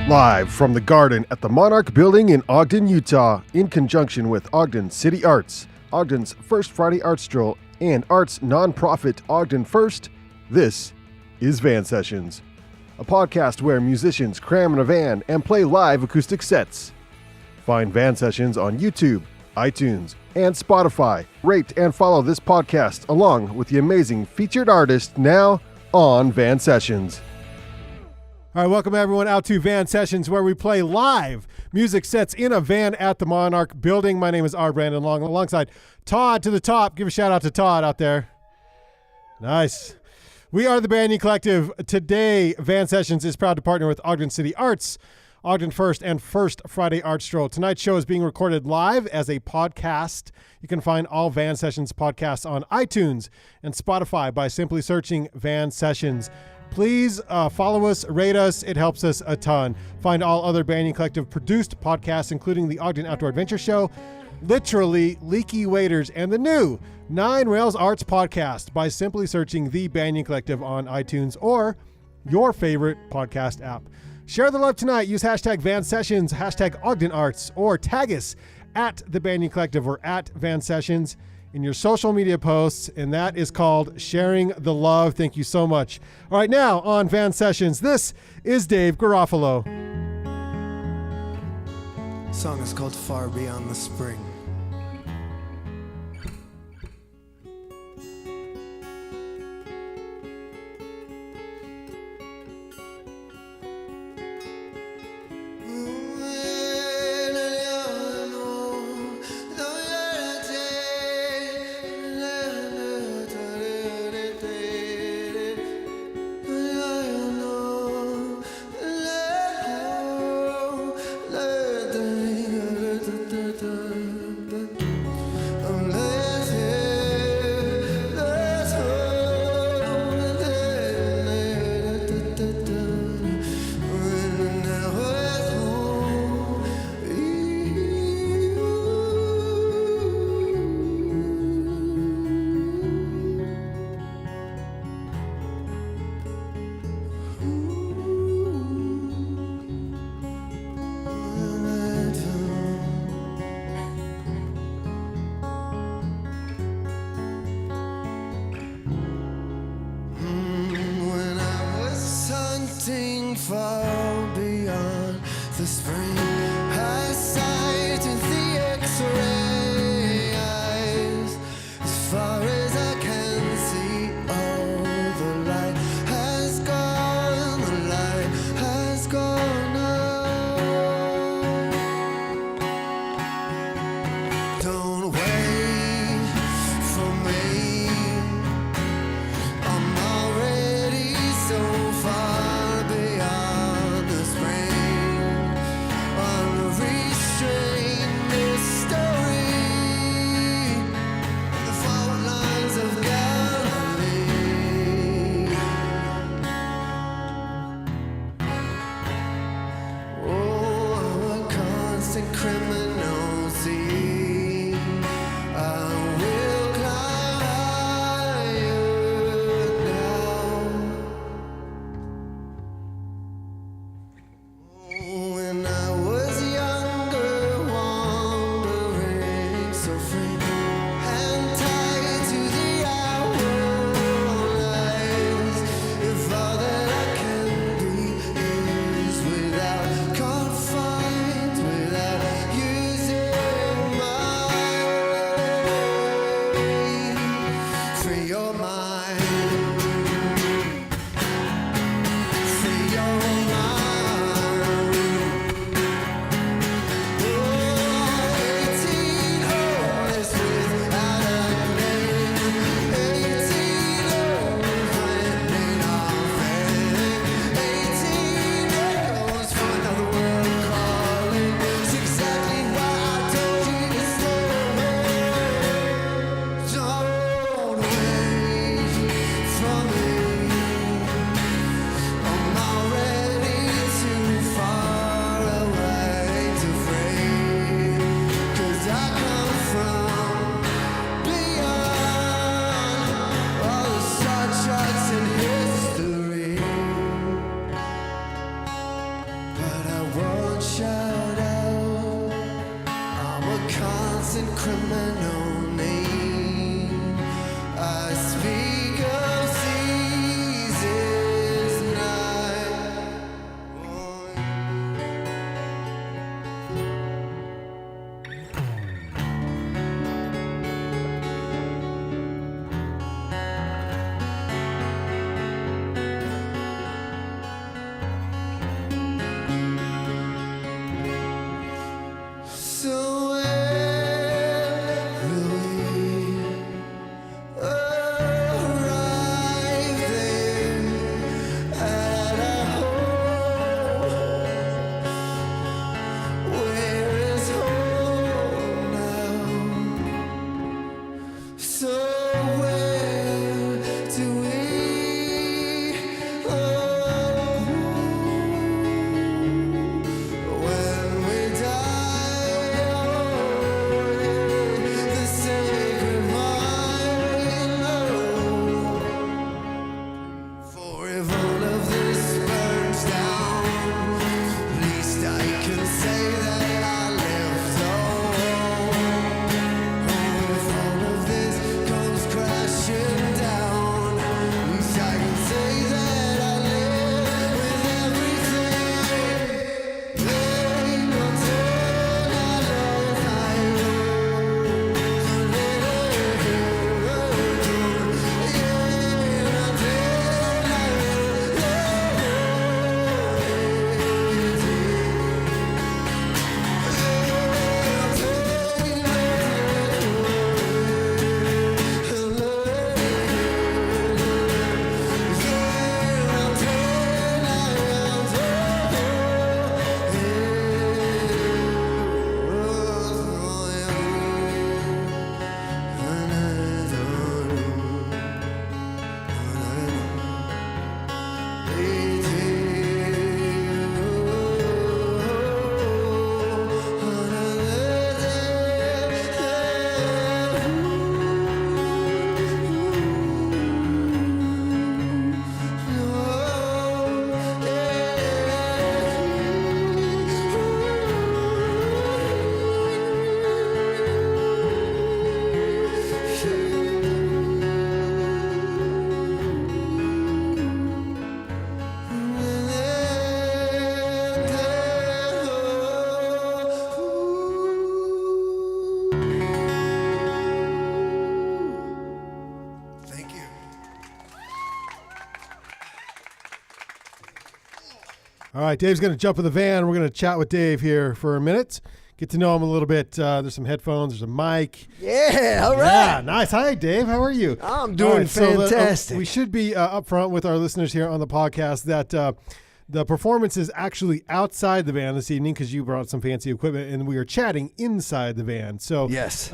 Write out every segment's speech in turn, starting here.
Live from the garden at the Monarch building in Ogden, Utah, in conjunction with Ogden City Arts, Ogden's first Friday art stroll, and arts nonprofit Ogden First, this is Van Sessions, a podcast where musicians cram in a van and play live acoustic sets. Find Van Sessions on YouTube, iTunes, and Spotify. Rate and follow this podcast along with the amazing featured artist now on Van Sessions. All right, welcome everyone out to Van Sessions, where we play live music sets in a van at the Monarch building. My name is R. Brandon Long, alongside Todd to the top. Give a shout out to Todd out there. Nice. We are the Banyan Collective. Today, Van Sessions is proud to partner with Ogden City Arts, Ogden First, and First Friday Art Stroll. Tonight's show is being recorded live as a podcast. You can find all Van Sessions podcasts on iTunes and Spotify by simply searching Van Sessions. Please follow us, rate us. It helps us a ton. Find all other Banyan Collective produced podcasts, including the Ogden Outdoor Adventure Show, Literally, Leaky Waders, and the new 9 Rails Arts podcast by simply searching The Banyan Collective on iTunes or your favorite podcast app. Share the love tonight. Use hashtag Van Sessions, hashtag Ogden Arts, or tag us at The Banyan Collective or at Van Sessions in your social media posts, and that is called sharing the love. Thank you so much. All right, now on Van Sessions, this is Dave Garofalo. The song is called Far Beyond the Spring. Far beyond the spring, I sight in the X-ray eyes. As far as I can see, all the light has gone, the light has gone out. Don't wait for me, I'm already so far beyond the spring, unrestrained mystery, the fault lines of Galilee. Oh, a constant criminal scene. I will climb higher now. When I was younger, wandering so free, and tied to the hourlies. If all that I can be is without confines, without using my way, free your mind, free your mind. 18 holes without a name, 18 holes landing off anything, 18 echoes from another world calling. It's exactly why I told you to stay away. Don't wait for me, I'm already too far away to frame, 'cause I come from beyond all the star charts in history. But I innocent criminal name. I speak of seasons night. So where will we arrive then at our home? Where is home now? So where do we go when we die? The sacred mind, for if all of this burns down, at least I can say that I lived on. If all of this comes crashing down, at least I can say that I live with everything. They will turn our love Thank you. All right, Dave's going to jump in the van. We're going to chat with Dave here for a minute, get to know him a little bit. There's some headphones, there's a mic. Yeah, all Yeah, right. nice. Hi, Dave. How are you? I'm doing All right, so fantastic. we should be upfront with our listeners here on the podcast that the performance is actually outside the van this evening because you brought some fancy equipment, and we are chatting inside the van. So, Yes.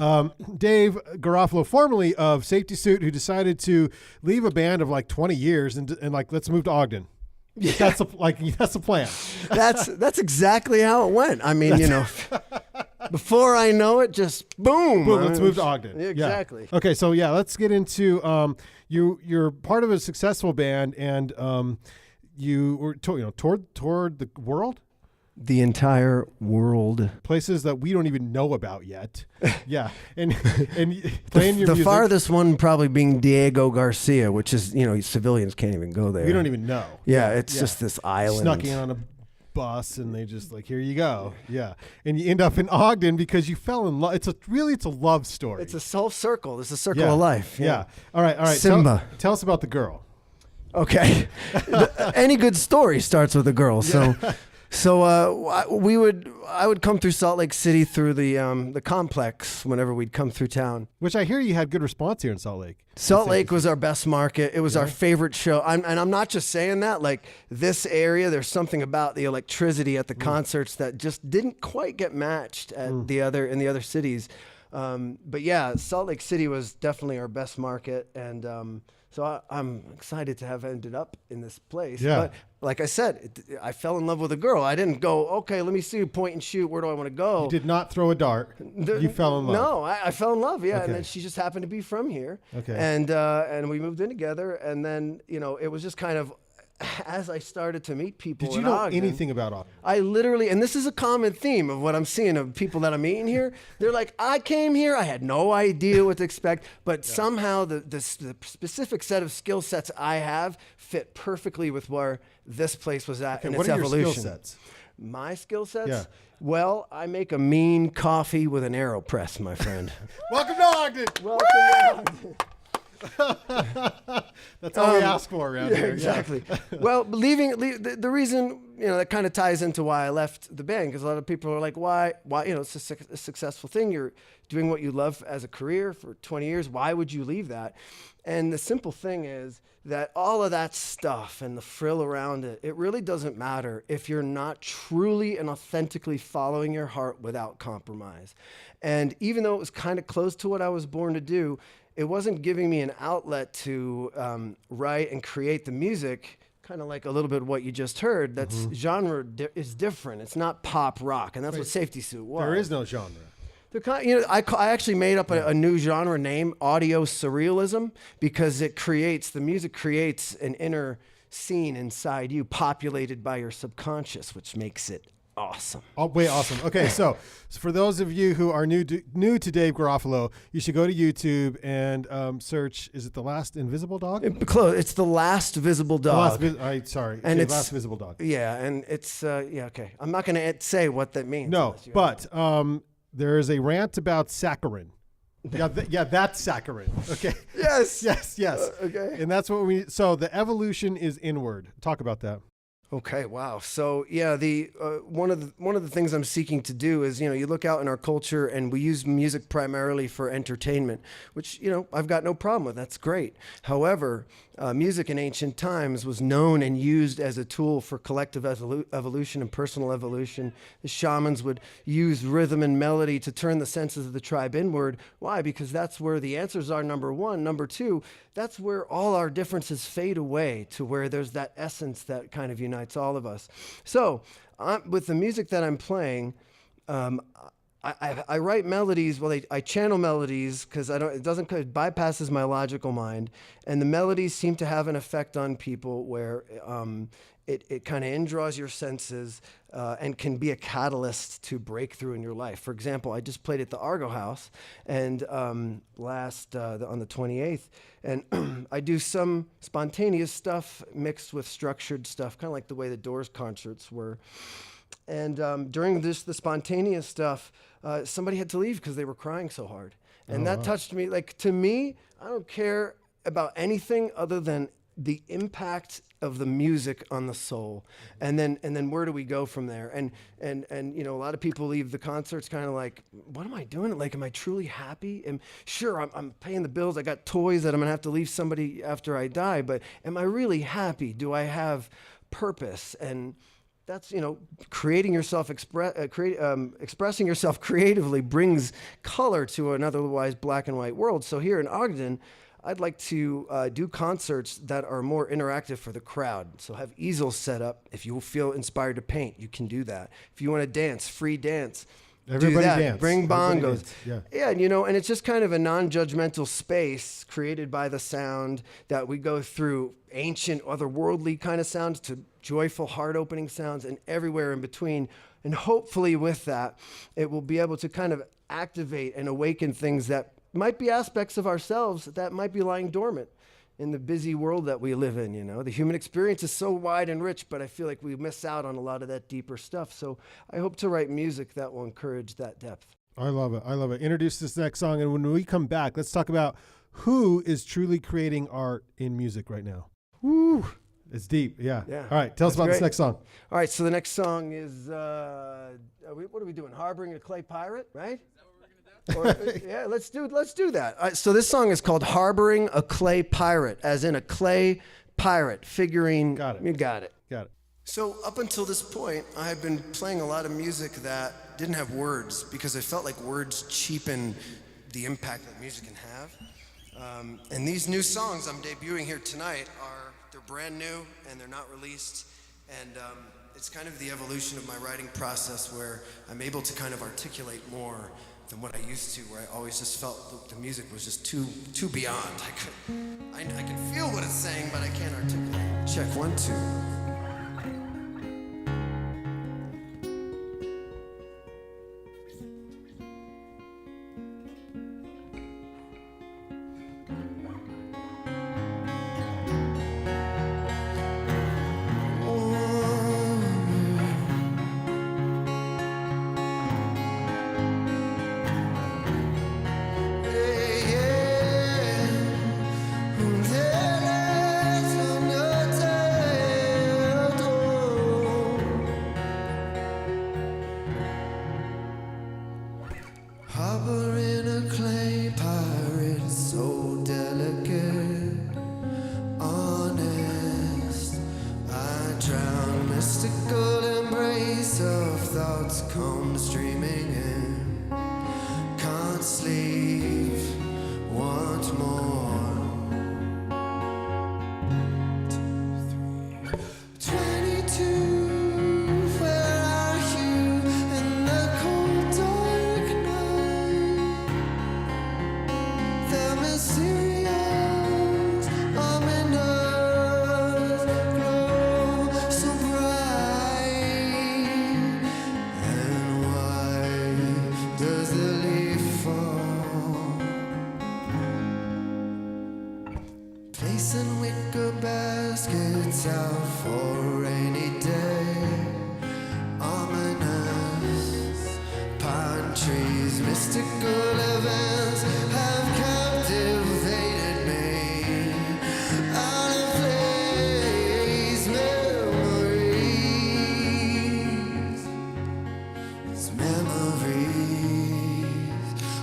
Dave Garofalo, formerly of SafetySuit, who decided to leave a band of like 20 years and like, let's move to Ogden. Yeah. That's the plan. That's exactyou know, went. I mean, before I know it, just boom. Boom, let's move to Ogden. Yeah, exactly. Yeah. Okay, so yeah, let's get into you're part of a successful band, and you were toured the world, The entire world. places that we don't even know about yet. Yeah, and playing your The music. farthest one probably being Diego Garcia, which is, civilians can't even go there. We don't even know. Yeah, it's just this island. Snuck in on a bus, and they just like, here you go. Yeah, and you end up in Ogden because you fell in love. It's a love story. It's a whole circle. It's a circle Yeah. of life. Yeah. All right. Simba. Tell us about the girl. Okay. Any good story starts with a girl. So I would come through Salt Lake City through the complex whenever we'd come through town. Which I hear you had good response here in Salt Lake. Salt Lake was our best market. It was our favorite show. And I'm not just saying that. Like, this area, there's something about the electricity at the concerts that just didn't quite get matched at in the other cities. But yeah, Salt Lake City was definitely our best market. And so I'm excited to have ended up in this place. Yeah. But like I said, I fell in love with a girl. I didn't go, okay, let me see, point and shoot. Where do I want to go? You did not throw a dart. You fell in love. No, I fell in love. Yeah, Okay. and then she just happened to be from here. Okay. And we moved in together, and then it was just kind of, as I started to meet people Did you in know Ogden, anything about Ogden? I literally, and this is a common theme of what I'm seeing of people that I'm meeting here. They're like, I came here, I had no idea what to expect, but somehow the specific set of skill sets I have fit perfectly with where this place was at in What its are your evolution. skill sets? My skill sets? Yeah. Well, I make a mean coffee with an AeroPress, my friend. Welcome to Ogden. Welcome to Ogden. That's all we ask for around Yeah, here. exactly. Well, the reason, that kind of ties into why I left the band, because a lot of people are like, why, it's a successful thing. You're doing what you love as a career for 20 years. Why would you leave that? And the simple thing is that all of that stuff and the frill around it, it really doesn't matter if you're not truly and authentically following your heart without compromise. And even though it was kind of close to what I was born to do, it wasn't giving me an outlet to write and create the music, kind of like a little bit of what you just heard. That's genre is different. It's not pop rock, and that's what SafetySuit was. There is no genre. I actually made up a new genre name, audio surrealism, because the music creates an inner scene inside you, populated by your subconscious, which makes it awesome. Oh, wait, awesome. Okay, so for those of you who are new to Dave Garofalo, you should go to YouTube and search, is it The Last Invisible Dog? It's The Last Visible Dog. Sorry. And The it's Last Visible Dog. Yeah, and it's, okay. I'm not going to say what that means. No, but there is a rant about saccharin. That's saccharin. Okay. Yes. Yes. Okay. And that's what so the evolution is inward. Talk about that. Okay, wow. So yeah, the one of the things I'm seeking to do is, you look out in our culture and we use music primarily for entertainment, which, I've got no problem with. That's great. However, music in ancient times was known and used as a tool for collective evolution and personal evolution. The shamans would use rhythm and melody to turn the senses of the tribe inward. Why? Because that's where the answers are, number one. Number two, that's where all our differences fade away to where there's that essence that kind of unites all of us. So with the music that I'm playing, I write melodies. Well, I channel melodies because it bypasses my logical mind, and the melodies seem to have an effect on people where it kind of indraws your senses and can be a catalyst to breakthrough in your life. For example, I just played at the Argo House and on the 28th, and I do some spontaneous stuff mixed with structured stuff, kind of like the way the Doors concerts were. And during the spontaneous stuff, somebody had to leave because they were crying so hard. And that touched me. Like, to me, I don't care about anything other than the impact of the music on the soul. And then where do we go from there? And a lot of people leave the concerts kind of like, what am I doing? Like, am I truly happy? And sure, I'm paying the bills. I got toys that I'm going to have to leave somebody after I die. But am I really happy? Do I have purpose? And that's, creating yourself, expressing yourself creatively brings color to an otherwise black and white world. So here in Ogden, I'd like to do concerts that are more interactive for the crowd. So have easels set up. If you feel inspired to paint, you can do that. If you want to dance, free dance. Everybody do that. dance. Bring bongos. Yeah, and it's just kind of a non-judgmental space created by the sound that we go through ancient, otherworldly kind of sounds to joyful, heart-opening sounds and everywhere in between. And hopefully with that, it will be able to kind of activate and awaken things that might be aspects of ourselves that might be lying dormant in the busy world that we live in. The human experience is so wide and rich, but I feel like we miss out on a lot of that deeper stuff. So I hope to write music that will encourage that depth. I love it. Introduce this next song, and when we come back, let's talk about who is truly creating art in music right now. Woo! It's deep, yeah. All right, tell us That's about great. this next song. All right, so the next song is, what are we doing? Harboring a Clay Pirate, right? Yeah, let's do that. All right, so this song is called Harboring a Clay Pirate, as in a clay pirate figurine. Got it. You got it. Got it. So up until this point, I had been playing a lot of music that didn't have words because I felt like words cheapen the impact that music can have. And these new songs I'm debuting here tonight they're brand new and they're not released. And it's kind of the evolution of my writing process where I'm able to kind of articulate more than what I used to, where I always just felt the music was just too beyond. I can feel what it's saying, but I can't articulate. Check 1, 2. Harbor in a clay pirate, so delicate, honest. I drown, mystical embrace of thoughts come streaming in. Can't sleep, want more. 22, where are you in the cold dark night? The mysterious, ominous glow so bright. And why does the leaf fall? Placing wicker baskets out for a rainy day. Ominous pine trees, mystical events have captivated me. Out of place, memories, it's memories.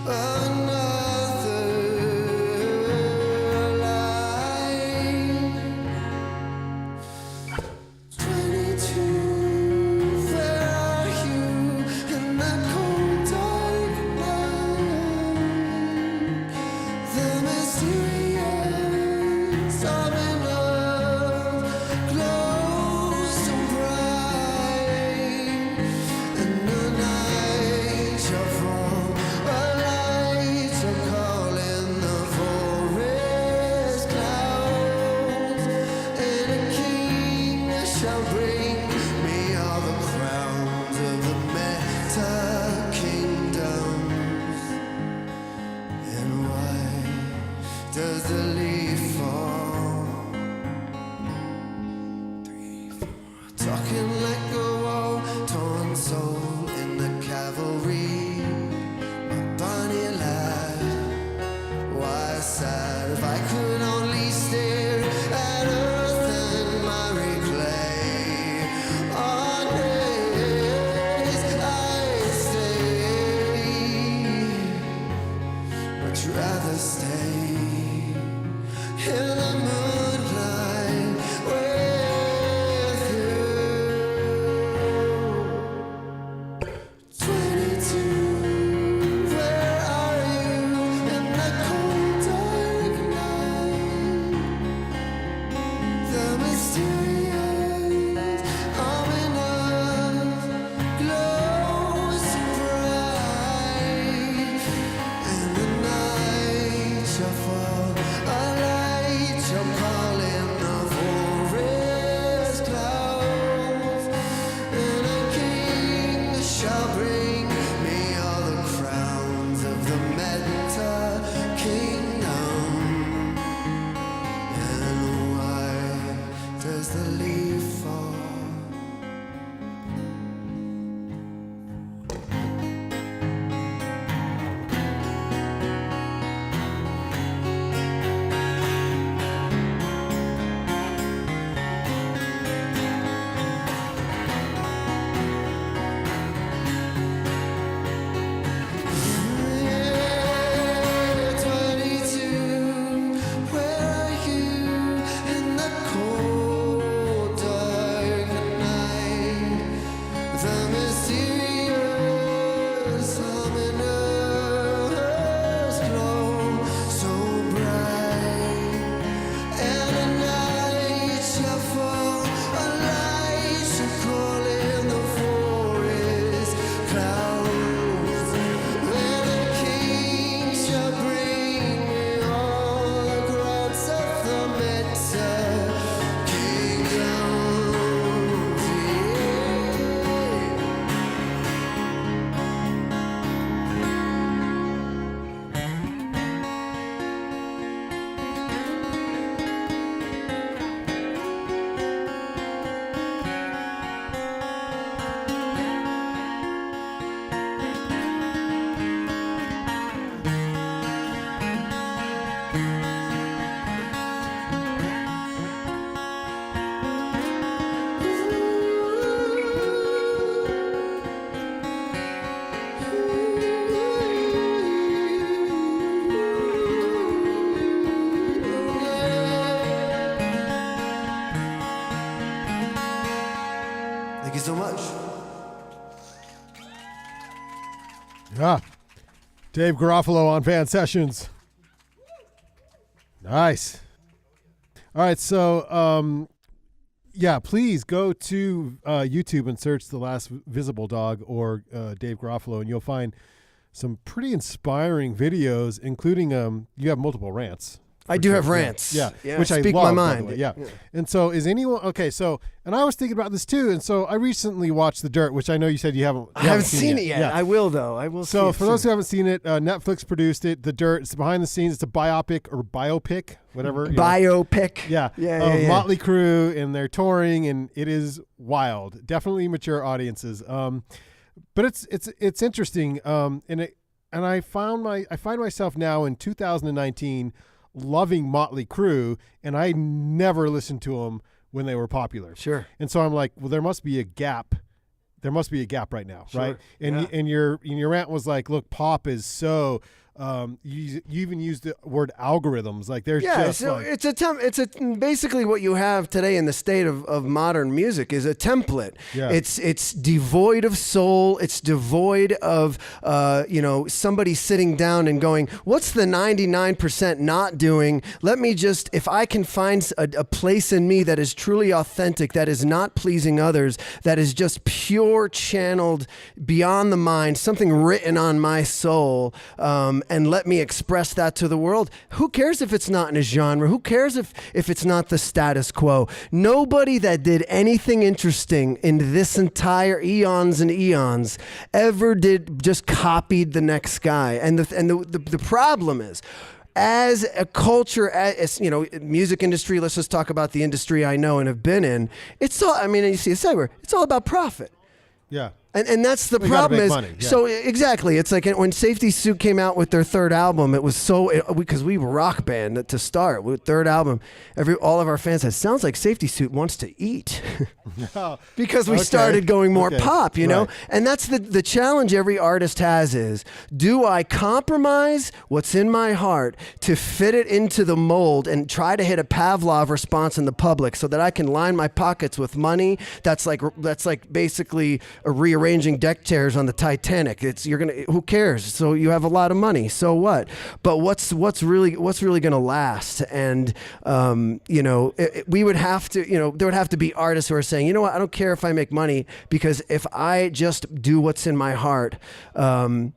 Another life. 22, where are you in the cold dark night? The mysterious, ominous glow so bright. And the night shall fall, a light shall call in the forest clouds. And a king shall bring me all the crowns of the meta kingdoms. And why does the leaf fall? 3, 4. Talking like a war-torn soul in the cavalry. My bonny lad, why sad if I could only stare at earth and miry clay. On days I stay, much rather stay in the moonlight with you. 22, where are you in the cold dark night? The mysterious, ominous glow so bright. And the night shall fall, a light shall call in the forest clouds. And a king shall bring me all the crowns of the meta kingdom. And why does the leaf fall? Yeah, 22, where are you in the cold dark night? The mysterious, ominous glow so bright. And a night shall fall, a light shall call in the forest clouds. And a Ah, Dave Garofalo on Van Sessions. Nice. All right, so please go to YouTube and search The Last Visible Dog or Dave Garofalo, and you'll find some pretty inspiring videos, including you have multiple rants. I do have rants. Yeah, which I speak love, my by the mind. way. Yeah. And so is anyone okay? So, and I was thinking about this too. And so I recently watched The Dirt, which I know you said you haven't. I haven't seen it yet. Yeah. I will though. I will. So see for those who haven't seen it, Netflix produced it. The Dirt. It's behind the scenes. It's a biopic or biopic, whatever. Biopic. Yeah. Of Motley Crue, and they're touring, and it is wild. Definitely mature audiences. But it's interesting. And I find myself now in 2019 loving Motley Crue, and I never listened to them when they were popular. Sure. And so I'm like, well, there must be a gap. There must be a gap right now, sure. right? And your rant was like, look, pop is so. You even used the word algorithms. Like there's just so like, it's basically what you have today in the state of modern music is a template. Yeah. It's devoid of soul. It's devoid of somebody sitting down and going, what's the 99% not doing? Let me just, if I can find a place in me that is truly authentic, that is not pleasing others, that is just pure channeled beyond the mind, something written on my soul, and let me express that to the world. Who cares if it's not in a genre? Who cares if it's not the status quo? Nobody that did anything interesting in this entire eons and eons ever did just copied the next guy. And the problem is, as a culture, as music industry, let's just talk about the industry I know and have been in. It's all, you see it's everywhere. It's all about profit. yeah. And that's the problem is, money, yeah. So exactly, it's like when SafetySuit came out with their third album, it was because we were a rock band to start with third album. All of our fans said, sounds like SafetySuit wants to eat because we started going more pop, know? Right. And that's the challenge every artist has is, do I compromise what's in my heart to fit it into the mold and try to hit a Pavlov response in the public so that I can line my pockets with money? That's like basically a rearranging deck chairs on the Titanic. Who cares? So you have a lot of money. So what? But what's really going to last? And we would have to, there would have to be artists who are saying, you know what? I don't care if I make money, because if I just do what's in my heart, I'm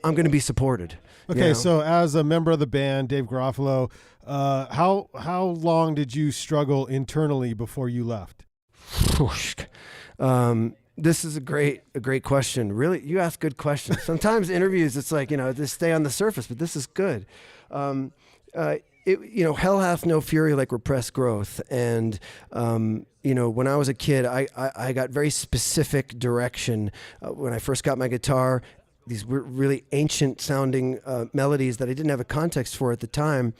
going to be supported. Okay, so as a member of the band, Dave Garofalo, how long did you struggle internally before you left? This is a great question. Really, you ask good questions. Sometimes interviews, it's like, they stay on the surface, but this is good. Hell hath no fury like repressed growth. And, when I was a kid, I got very specific direction. When I first got my guitar, these were really ancient sounding melodies that I didn't have a context for at the time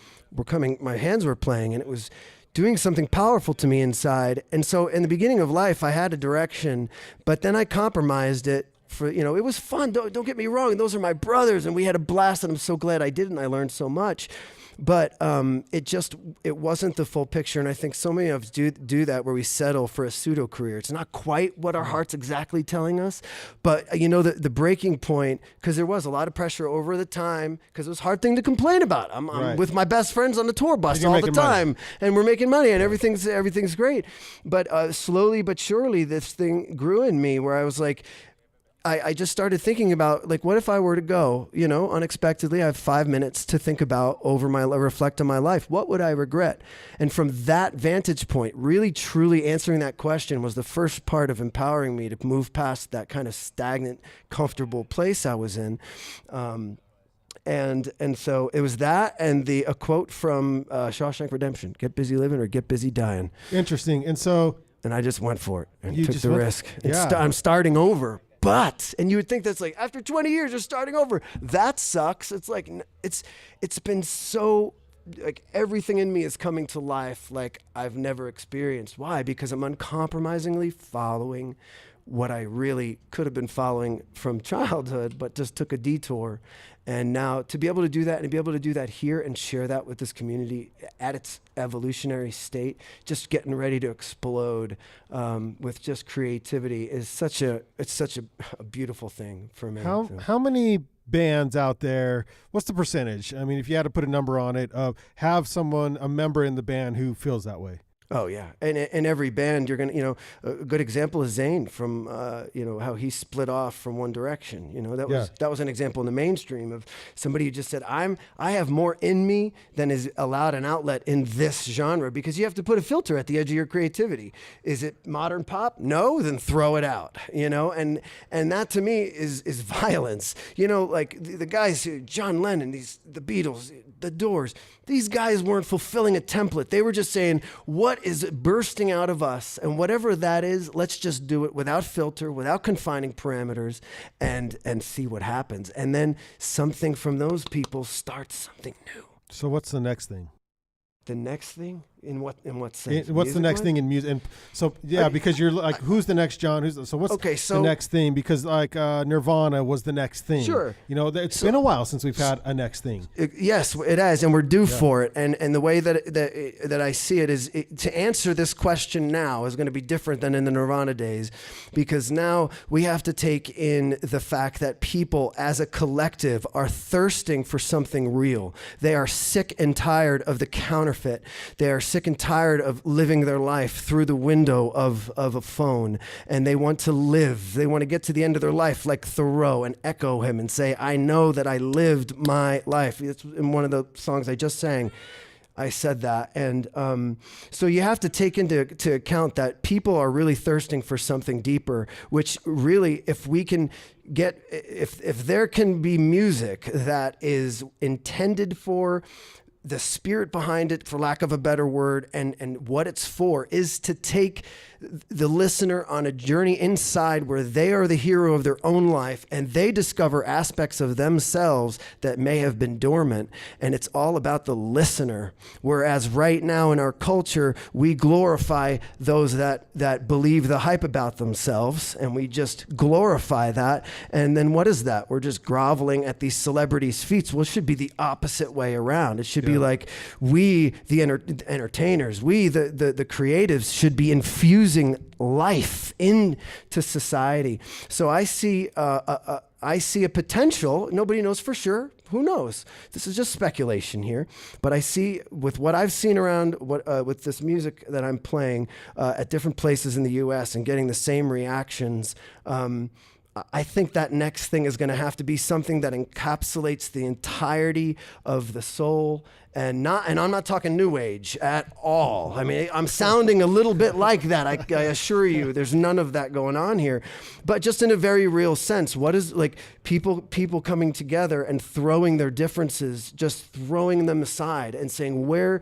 my hands were playing, and it was doing something powerful to me inside. And so in the beginning of life, I had a direction, but then I compromised it for, it was fun. Don't get me wrong. Those are my brothers, and we had a blast, and I'm so glad I did, and I learned so much. But it wasn't the full picture. And I think so many of us do that, where we settle for a pseudo career. It's not quite what our heart's exactly telling us. But, the breaking point, because there was a lot of pressure over the time, because it was a hard thing to complain about. I'm with my best friends on the tour bus all the time, and we're making money, and everything's great. But slowly but surely, this thing grew in me where I was like, I just started thinking about, like, what if I were to go, unexpectedly, I have 5 minutes to think about reflect on my life. What would I regret? And from that vantage point, really truly answering that question was the first part of empowering me to move past that kind of stagnant, comfortable place I was in. And so it was that, and a quote from Shawshank Redemption: "Get busy living or get busy dying." Interesting. And I just went for it and you took the risk. Yeah. I'm starting over. And you would think that's like, after 20 years, you're starting over. That sucks. It's like, it's been so, like, everything in me is coming to life like I've never experienced. Why? Because I'm uncompromisingly following what I really could have been following from childhood, but just took a detour. And now to be able to do that and be able to do that here and share that with this community at its evolutionary state, just getting ready to explode with just creativity is such a beautiful thing for me. How many bands out there, what's the percentage? I mean, if you had to put a number on it, of have a member in the band who feels that way? Oh yeah, and in every band you're gonna, a good example is Zayn from, how he split off from One Direction. That was an example in the mainstream of somebody who just said, I have more in me than is allowed an outlet in this genre, because you have to put a filter at the edge of your creativity. Is it modern pop? No, then throw it out. And that to me is violence. Like the guys, John Lennon, the Beatles, the Doors. These guys weren't fulfilling a template. They were just saying, what is bursting out of us? And whatever that is, let's just do it without filter, without confining parameters, and see what happens. And then something from those people starts something new. So what's the next thing? The next thing? In what sense? What's the next thing in music? And so because you're like, who's the next John? What's the next thing? Because like Nirvana was the next thing. Sure. It's been a while since we've had a next thing. Yes, it has, and we're due for it. And the way that I see it is to answer this question now is going to be different than in the Nirvana days, because now we have to take in the fact that people as a collective are thirsting for something real. They are sick and tired of the counterfeit. They are sick and tired of living their life through the window of a phone, and they want to live. They want to get to the end of their life like Thoreau and echo him and say, I know that I lived my life. It's in one of the songs I just sang. I said that. And so you have to take into account that people are really thirsting for something deeper, which really, if we can get, if there can be music that is intended for the spirit behind it, for lack of a better word, and what it's for is to take the listener on a journey inside where they are the hero of their own life and they discover aspects of themselves that may have been dormant, and it's all about the listener. Whereas right now in our culture, we glorify those that believe the hype about themselves, and we just glorify that. And then what is that? We're just groveling at these celebrities' feet. Well, it should be the opposite way around. It should be like we, the entertainers, we, the creatives, should be infusing life into society. So I see a potential. Nobody knows for sure. Who knows? This is just speculation here. But I see, with what I've seen around with this music that I'm playing at different places in the U.S. and getting the same reactions, I think that next thing is going to have to be something that encapsulates the entirety of the soul, and I'm not talking new age at all. I mean, I'm sounding a little bit like that. I assure you, there's none of that going on here. But just in a very real sense, what is like people coming together and throwing their differences, just throwing them aside and saying, where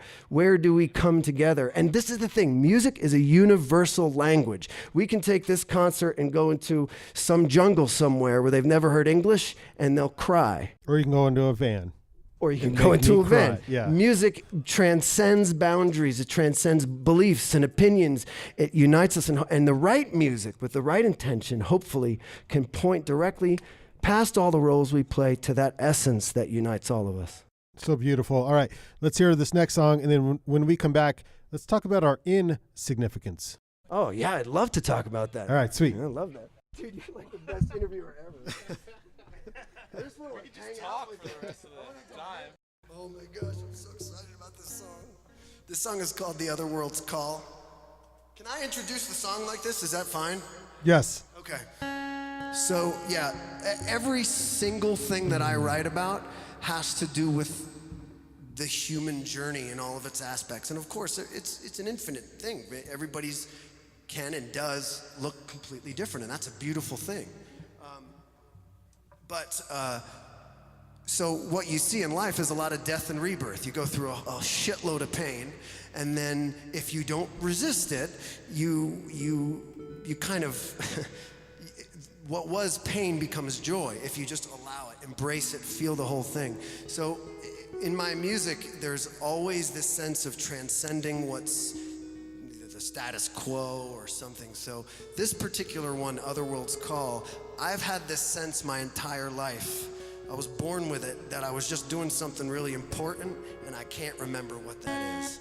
do we come together? And this is the thing, music is a universal language. We can take this concert and go into some jungle somewhere where they've never heard English and they'll cry. Or you can go into a van. Or you can go into a van. Yeah. Music transcends boundaries. It transcends beliefs and opinions. It unites us. And the right music with the right intention, hopefully, can point directly past all the roles we play to that essence that unites all of us. So beautiful. All right, let's hear this next song. And then when we come back, let's talk about our insignificance. Oh, yeah, I'd love to talk about that. All right, sweet. I love that. Dude, you're like the best interviewer ever. I just want to hang out with you the rest of the time. Oh my gosh, I'm so excited about this song. This song is called The Other World's Call. Can I introduce the song like this? Is that fine? Yes. Okay. So, yeah, every single thing that I write about has to do with the human journey in all of its aspects. And of course, it's an infinite thing. Everybody's can and does look completely different, and that's a beautiful thing. So what you see in life is a lot of death and rebirth. You go through a shitload of pain, and then if you don't resist it, you kind of, what was pain becomes joy if you just allow it, embrace it, feel the whole thing. So in my music, there's always this sense of transcending what's the the status quo or something. So this particular one, Otherworld's Call, I've had this sense my entire life. I was born with it, that I was just doing something really important, and I can't remember what that is.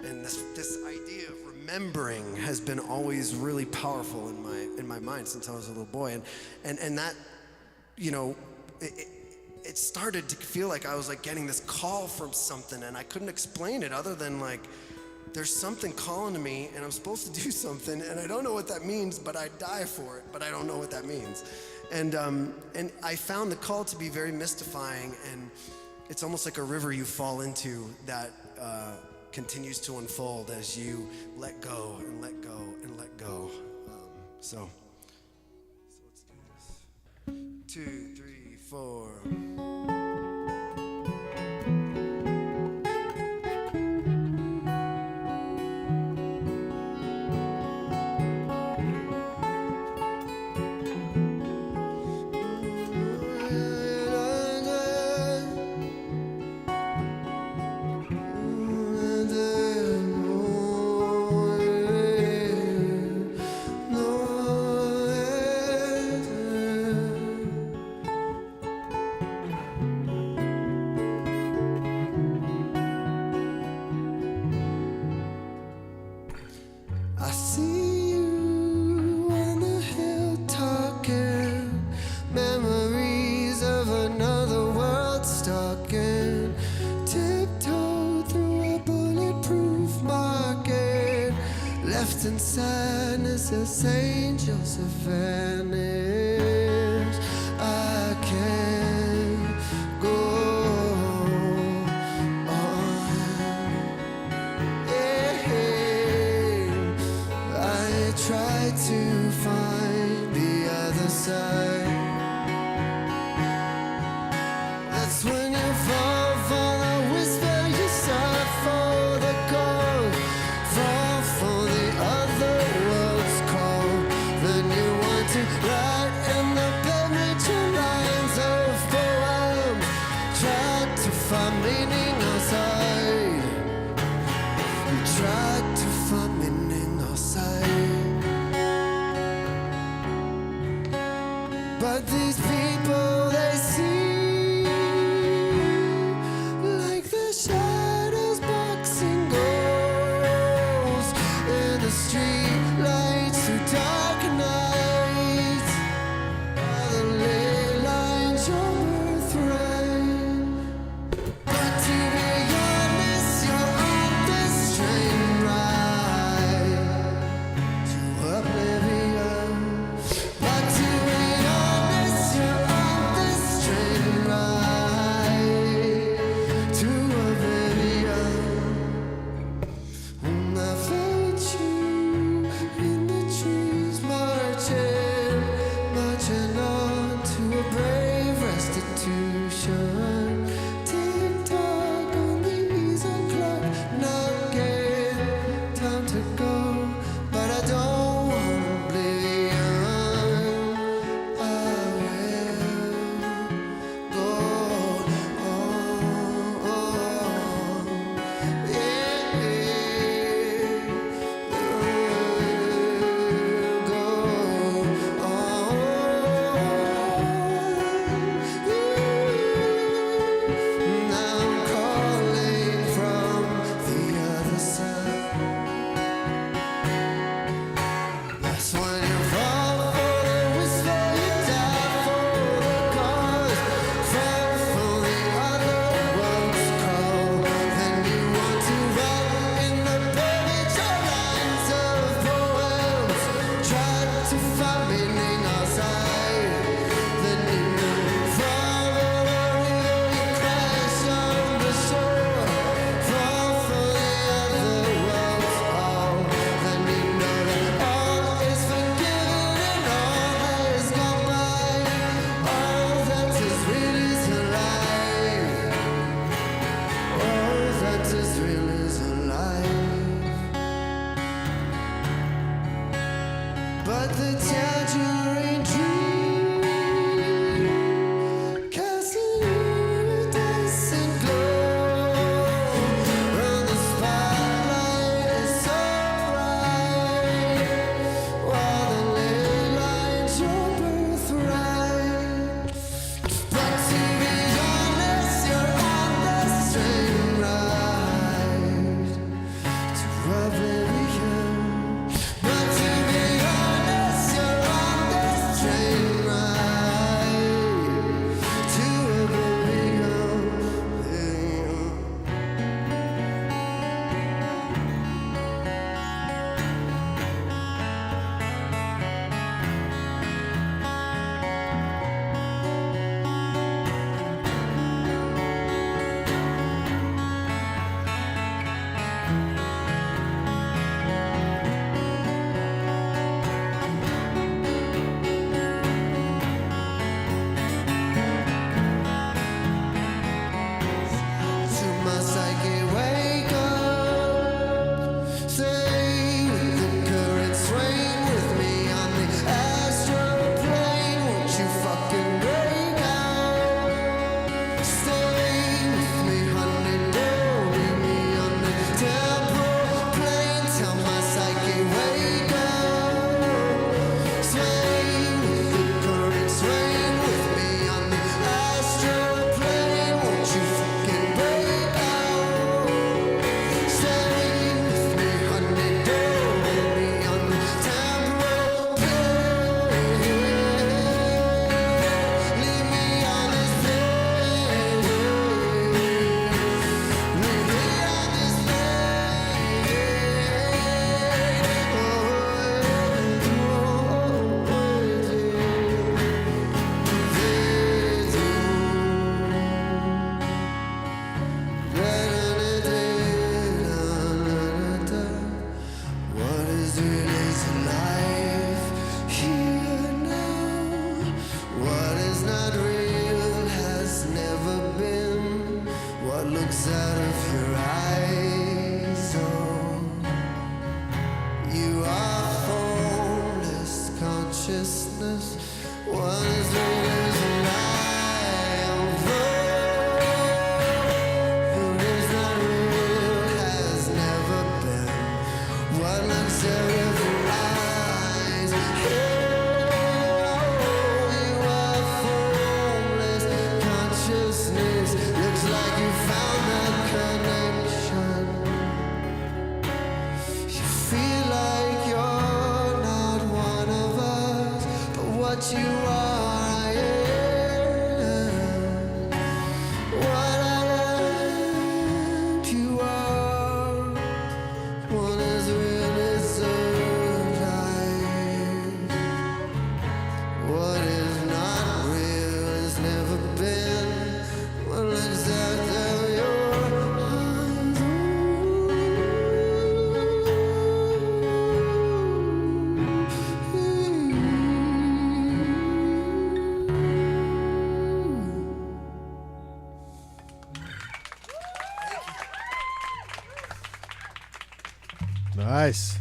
And this idea of remembering has been always really powerful in my mind since I was a little boy. And that, you know, it started to feel like I was like getting this call from something, and I couldn't explain it other than like, there's something calling to me, and I'm supposed to do something, and I don't know what that means, but I die for it, but I don't know what that means. And I found the call to be very mystifying, and it's almost like a river you fall into that continues to unfold as you let go and let go and let go. So let's do this. 2, 3, 4. I see you on the hill talking, memories of another world stalking, tiptoe through a bulletproof market, left in sadness as angels have vanished. I can't go on. I try to find the other side. That's when you fall for the whisper, you sigh for the cold, fall for the other world's call. Then you want to write in the pavement lines of poems, try to find meaning outside. You try to find meaning outside. But these people, they seem like the shadows boxing ghosts in the street lights through dark nights. By the ley lines, your birthright. But to be honest, you're on this train ride to oblivion. But to be honest, you're on this train One as real as life. What is not real has never been. What looks every eyes. You are formless consciousness. Looks like you found that connection. You feel like you're not one of us, but what you are, I am. What I am, you are. One as real as life. What is not real has never been. What looks after your eyes. Nice.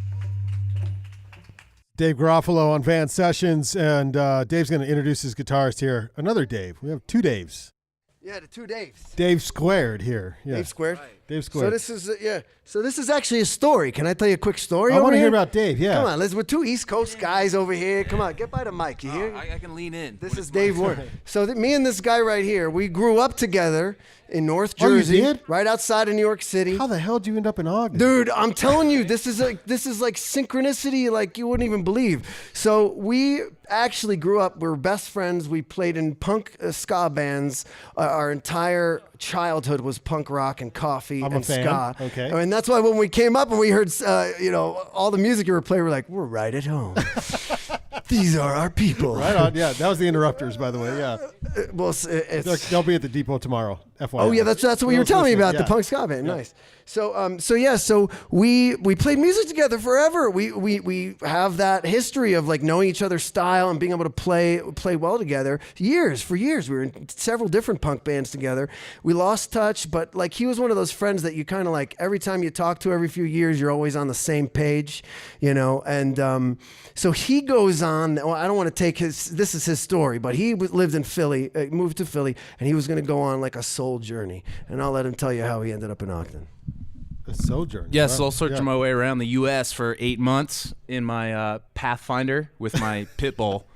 Dave Garofalo on Van Sessions, and Dave's going to introduce his guitarist here. Another Dave. We have two Daves. Yeah, the two Daves. Dave squared here. Yeah. Dave squared. Dave So squared. this is So this is actually a story. Can I tell you a quick story? I over want to hear here? about Dave. Yeah. Come on, we're two East Coast guys over here. Come on, get by the mic. You hear? I can lean in. This is Dave Warren. So me and this guy right here, we grew up together in North Oh, you Jersey, did? right outside of New York City. How the hell did you end up in Ogden? Dude, I'm telling you, this is like synchronicity, like you wouldn't even believe. So we actually grew up. We were best friends. We played in punk ska bands. Our entire childhood was punk rock and coffee I'm a and fan. ska. Okay. And that's why when we came up and we heard, all the music you were playing, we're like, we're right at home. These are our people. Right on. Yeah, that was the Interrupters, by the way. Yeah. Well, it's They'll be at the depot tomorrow. FYI. Oh yeah, that's what you were telling me about, Yeah. the punk ska band. Nice. So we played music together forever. We have that history of like knowing each other's style and being able to play well together. For years we were in several different punk bands together. We lost touch, but like he was one of those friends that you kind of like every time you talk to every few years, you're always on the same page, and so he goes on. Well, I don't want to take this is his story, but he lived in Philly, moved to Philly, and he was going to go on like a soul journey, and I'll let him tell you how he ended up in Ogden. A sojourn. Yeah, Wow. so I'll search Yeah. my way around the U.S. for 8 months in my Pathfinder with my pit bull.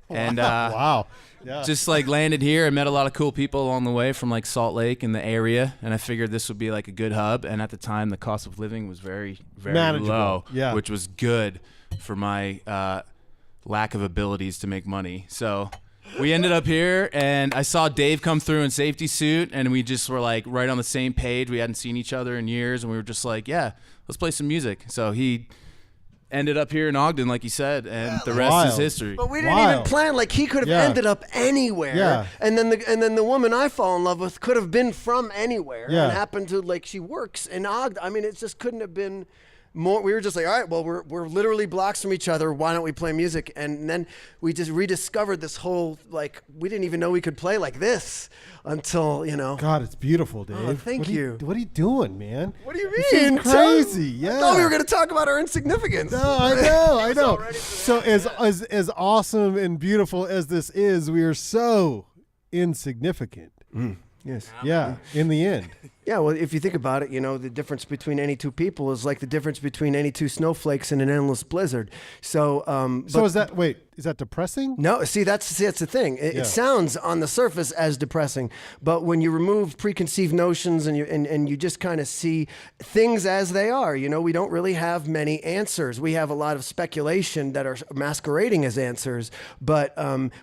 And Wow. Yeah. just like landed here. I met a lot of cool people along the way from like Salt Lake and the area, and I figured this would be like a good hub. And at the time, the cost of living was very, very Manageable. low, Yeah. which was good for my lack of abilities to make money. So we ended up here, and I saw Dave come through in SafetySuit, and we just were like right on the same page. We hadn't seen each other in years, and we were just like, yeah, let's play some music. So he ended up here in Ogden, like you said, and the rest Wild. is history. But we didn't even Wild. plan. Like he could have Yeah. ended up anywhere. Yeah. And then the woman I fall in love with could have been from anywhere. Yeah. And happened to like she works in Ogden. I mean, it just couldn't have been more. We were just like, all right, well, we're literally blocks from each other. Why don't we play music? And then we just rediscovered this whole like we didn't even know we could play like this until God, it's beautiful, Dave. Oh, thank What are you. What are you doing, man? What do you This is mean? crazy. Yeah. I thought we were going to talk about our insignificance. No, I know. So as awesome and beautiful as this is, we are so insignificant. Yes. Yeah, in the end. Yeah, well, if you think about it, the difference between any two people is like the difference between any two snowflakes in an endless blizzard. So, So is that depressing? No, that's the thing. Yeah. It sounds on the surface as depressing, but when you remove preconceived notions and you just kind of see things as they are, we don't really have many answers. We have a lot of speculation that are masquerading as answers, but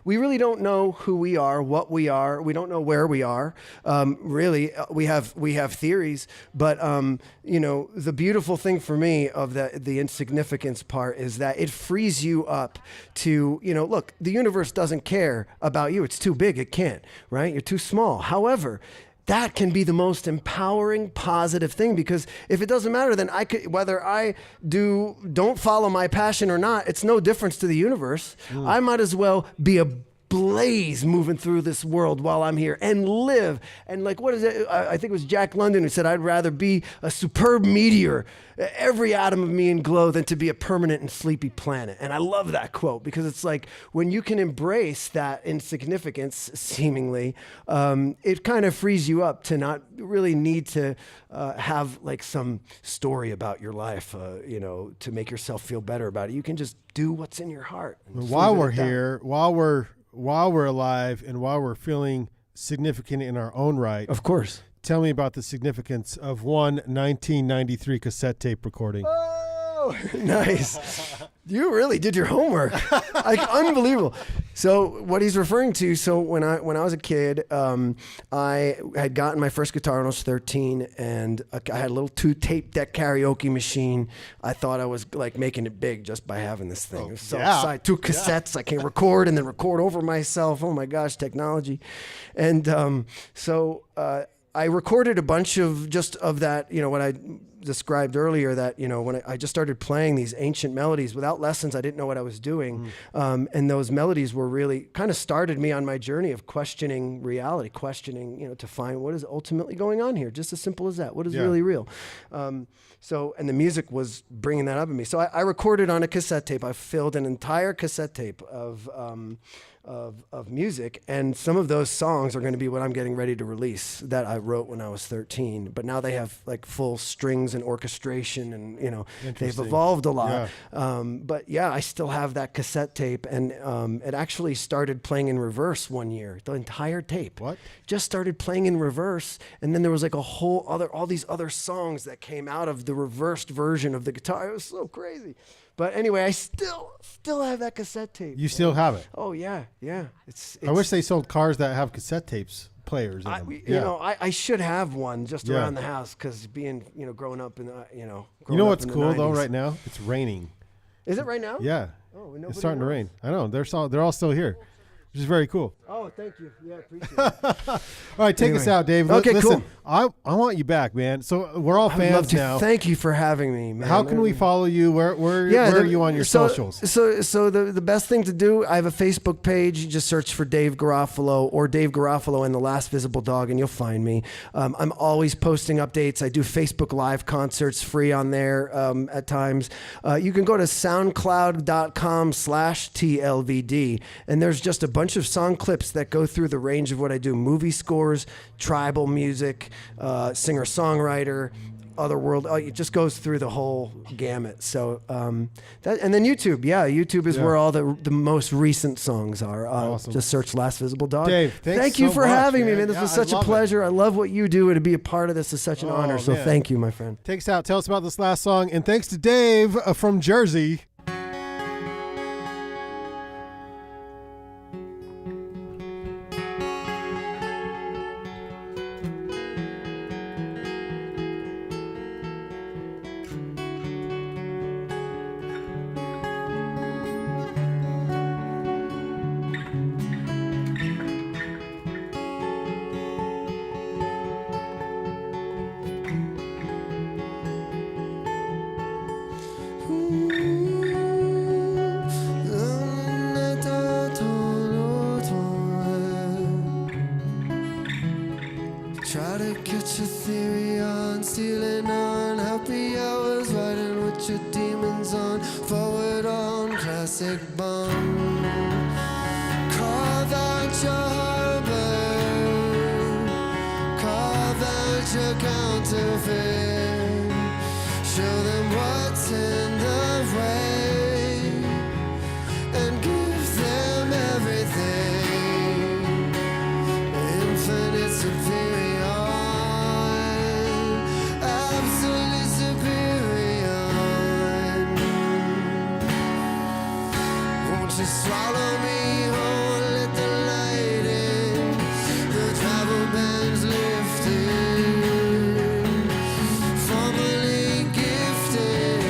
we really don't know who we are, what we are. We don't know where we are. Really, we have theories, but the beautiful thing for me of the insignificance part is that it frees you up to, look, the universe doesn't care about you. It's too big. It can't, right? You're too small. However, that can be the most empowering, positive thing, because if it doesn't matter, then whether I don't follow my passion or not, it's no difference to the universe. I might as well be a blaze moving through this world while I'm here and live. And like, what is it? I think it was Jack London who said, I'd rather be a superb meteor, every atom of me in glow, than to be a permanent and sleepy planet. And I love that quote because it's like when you can embrace that insignificance, seemingly, it kind of frees you up to not really need to have like some story about your life, to make yourself feel better about it. You can just do what's in your heart. While we're here, while we're alive, and while we're feeling significant in our own right, Of course. tell me about the significance of one 1993 cassette tape recording. Oh, nice. You really did your homework. Like, unbelievable. So what he's referring to, so when I was a kid, I had gotten my first guitar when I was 13, and I had a little 2-tape deck karaoke machine. I thought I was like making it big just by having this thing. It was so excited. 2 cassettes, I can record and then record over myself. Oh my gosh, technology. And so I recorded a bunch of that, what I described earlier, that, when I just started playing these ancient melodies without lessons, I didn't know what I was doing. And those melodies were really kind of started me on my journey of questioning reality, questioning, to find what is ultimately going on here. Just as simple as that. What is really real? And the music was bringing that up in me. So I recorded on a cassette tape. I filled an entire cassette tape of music, and some of those songs are going to be what I'm getting ready to release that I wrote when I was 13. But now they have like full strings and orchestration, and they've evolved a lot. But I still have that cassette tape, and it actually started playing in reverse one year. The entire tape. What? Just started playing in reverse, and then there was like all these other songs that came out of the reversed version of the guitar. It was so crazy. But anyway, I still have that cassette tape. You still have it? Oh yeah. It's I wish they sold cars that have cassette tapes players in them. I should have one just around the house, because being growing up in what's cool though right now? It's raining. Is it right now? Yeah. Oh, it's starting to rain. I know. They're all still here, which is very cool. Oh, thank you. Yeah, I appreciate it. All right, take us out, Dave. Okay, Listen, cool. I want you back, man. So we're all I'd love fans to. now. Thank you for having me, man. How can we follow you? Where are you on your socials? So the best thing to do, I have a Facebook page. You just search for Dave Garofalo or Dave Garofalo and the Last Visible Dog, and you'll find me. I'm always posting updates. I do Facebook Live concerts free on there at times. You can go to soundcloud.com/TLVD, and there's just a bunch of song clips that go through the range of what I do: movie scores, tribal music, singer-songwriter, otherworld. It just goes through the whole gamut. So and then YouTube. YouTube is where all the most recent songs are. Awesome. Just search Last Visible Dog. Dave, thank you so for much, having me, man. man. This was I such a love pleasure. I love what you do, and to be a part of this is such an honor. So man. thank you, my friend. Take us out. Tell us about this last song. And thanks to Dave from Jersey. Try to catch a theory on stealing on happy hours, riding with your demons on, forward on classic bum. Carve out your harbor, carve out your counterfeit, show them what's in the way, and give them everything. Infinite superior. Just swallow me whole, let the light in, the travel bands lifted, formerly gifted,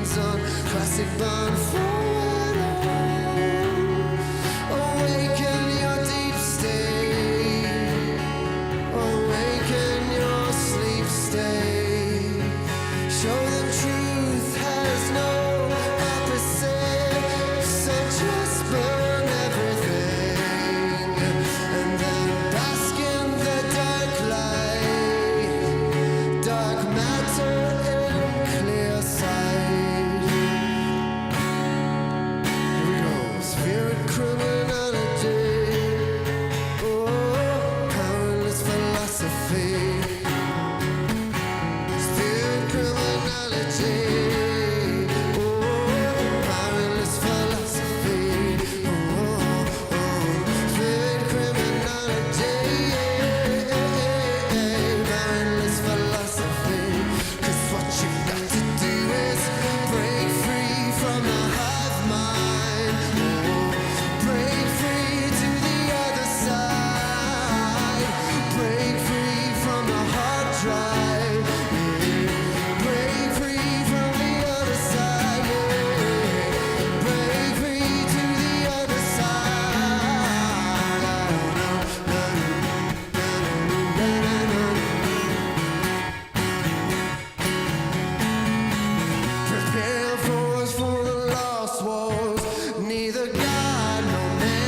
hands on classic bond forward. Awaken your deep state. Awaken your sleep state. Show the truth has no opposite. So just burn everything and then bask in the dark light. Dark matter in clear sight. Here we go. Spirit criminology. Oh, powerless philosophy. Spirit criminology. Oh, powerless philosophy. Oh, spirit criminology. Powerless philosophy. 'Cause what you got to do is break free from the hive mind. Break free to the other side. Break free from the hard drive. Break free from the other side. Break free to the other side. Prepare for the lost wars. Neither God nor man.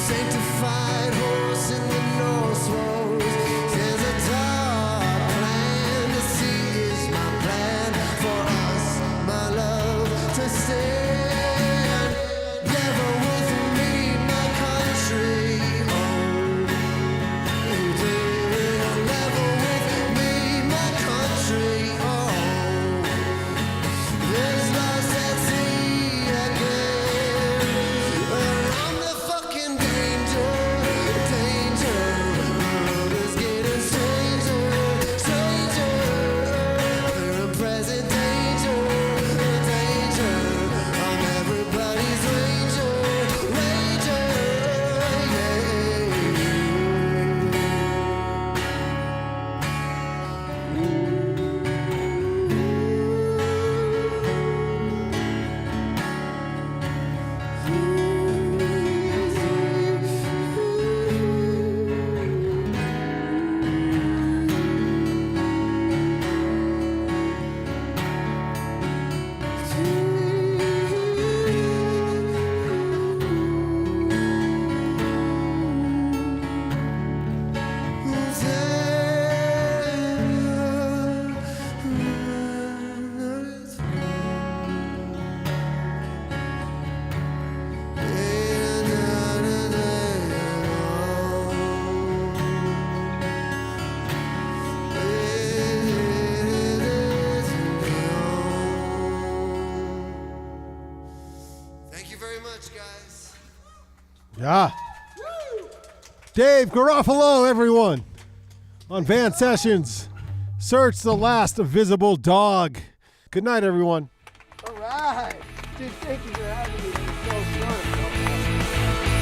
Sanctified horse in the North Rose. There's a dark plan to see is my plan for us, my love, to stand. Never with me, my country. Oh, never with me, my country. Oh. There's lost at sea again. I'm the fucking danger, danger. The road is getting stranger, stranger. They're a present danger, danger. I'm everybody's ranger, ranger. Thank you very much, guys. Yeah. Dave Garofalo, everyone, on Van Sessions. Search the last visible dog. Good night, everyone. All right. Dude, thank you for having me. It's so fun.